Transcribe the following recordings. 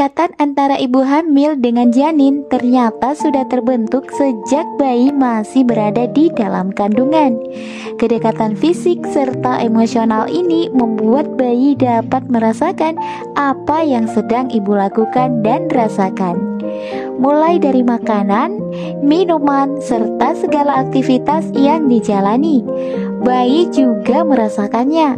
Ikatan antara ibu hamil dengan janin ternyata sudah terbentuk sejak bayi masih berada di dalam kandungan. Kedekatan fisik serta emosional ini membuat bayi dapat merasakan apa yang sedang ibu lakukan dan rasakan. Mulai dari makanan, minuman, serta segala aktivitas yang dijalani, bayi juga merasakannya.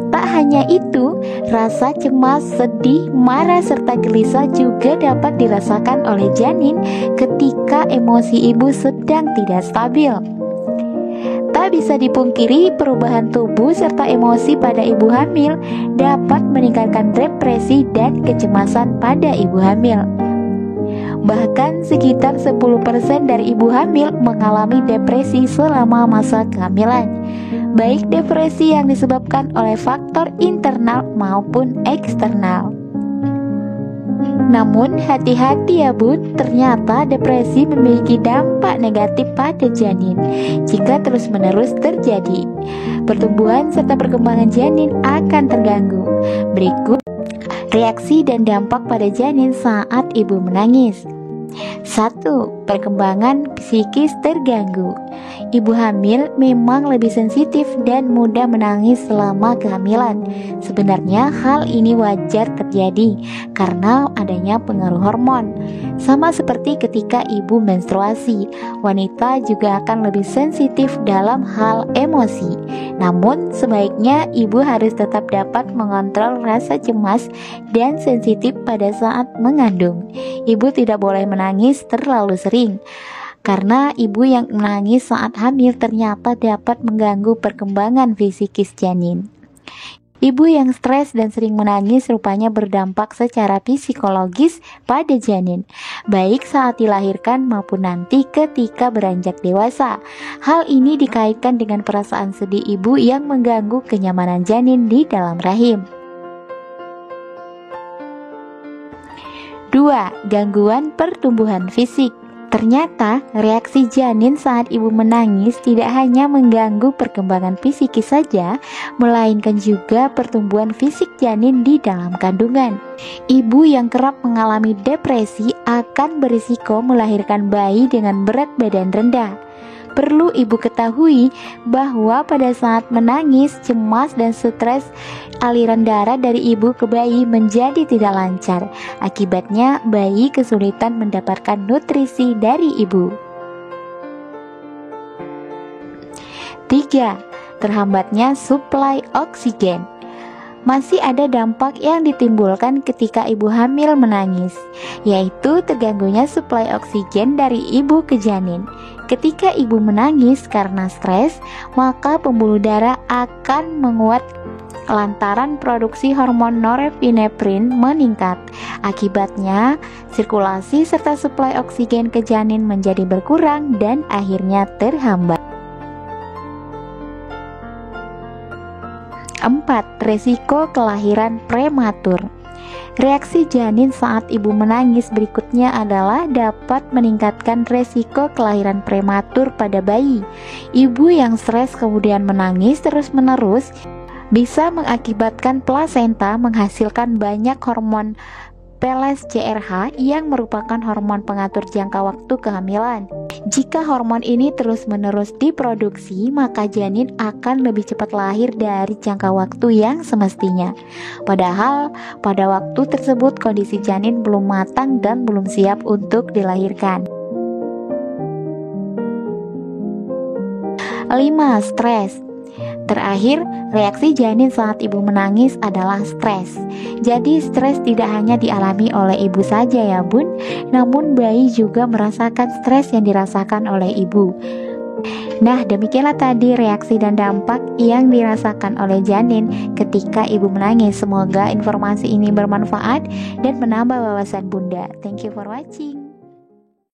Tak hanya itu, rasa cemas, sedih, marah, serta gelisah juga dapat dirasakan oleh janin ketika emosi ibu sedang tidak stabil. Tak bisa dipungkiri, perubahan tubuh serta emosi pada ibu hamil dapat meningkatkan depresi dan kecemasan pada ibu hamil. Bahkan sekitar 10% dari ibu hamil mengalami depresi selama masa kehamilan, baik depresi yang disebabkan oleh faktor internal maupun eksternal. Namun hati-hati ya bun, ternyata depresi memiliki dampak negatif pada janin. Jika terus-menerus terjadi, pertumbuhan serta perkembangan janin akan terganggu. Berikut reaksi dan dampak pada janin saat ibu menangis. 1. Perkembangan psikis terganggu. Ibu hamil memang lebih sensitif dan mudah menangis selama kehamilan. Sebenarnya hal ini wajar terjadi karena adanya pengaruh hormon. Sama seperti ketika ibu menstruasi, wanita juga akan lebih sensitif dalam hal emosi. Namun sebaiknya ibu harus tetap dapat mengontrol rasa cemas dan sensitif pada saat mengandung. Ibu tidak boleh menangis terlalu sering, karena ibu yang menangis saat hamil ternyata dapat mengganggu perkembangan fisikis janin. Ibu yang stres dan sering menangis rupanya berdampak secara psikologis pada janin, baik saat dilahirkan maupun nanti ketika beranjak dewasa. Hal ini dikaitkan dengan perasaan sedih ibu yang mengganggu kenyamanan janin di dalam rahim. 2. Gangguan pertumbuhan fisik. Ternyata reaksi janin saat ibu menangis tidak hanya mengganggu perkembangan psikis saja, melainkan juga pertumbuhan fisik janin di dalam kandungan. Ibu yang kerap mengalami depresi akan berisiko melahirkan bayi dengan berat badan rendah. Perlu ibu ketahui bahwa pada saat menangis, cemas, dan stres, aliran darah dari ibu ke bayi menjadi tidak lancar. Akibatnya, bayi kesulitan mendapatkan nutrisi dari ibu. 3. Terhambatnya suplai oksigen. Masih ada dampak yang ditimbulkan ketika ibu hamil menangis, yaitu terganggunya suplai oksigen dari ibu ke janin. Ketika ibu menangis karena stres, maka pembuluh darah akan menguat lantaran produksi hormon norepinefrin meningkat. Akibatnya, sirkulasi serta suplai oksigen ke janin menjadi berkurang dan akhirnya terhambat. 4. Resiko kelahiran prematur. Reaksi janin saat ibu menangis berikutnya adalah dapat meningkatkan resiko kelahiran prematur pada bayi. Ibu yang stres kemudian menangis terus-menerus bisa mengakibatkan plasenta menghasilkan banyak hormon PLS-CRH yang merupakan hormon pengatur jangka waktu kehamilan. Jika hormon ini terus-menerus diproduksi, maka janin akan lebih cepat lahir dari jangka waktu yang semestinya. Padahal pada waktu tersebut kondisi janin belum matang dan belum siap untuk dilahirkan. 5. Stres. Terakhir, reaksi janin saat ibu menangis adalah stres. Jadi stres tidak hanya dialami oleh ibu saja ya bun, namun bayi juga merasakan stres yang dirasakan oleh ibu. Nah, demikianlah tadi reaksi dan dampak yang dirasakan oleh janin ketika ibu menangis. Semoga informasi ini bermanfaat dan menambah wawasan bunda. Thank you for watching.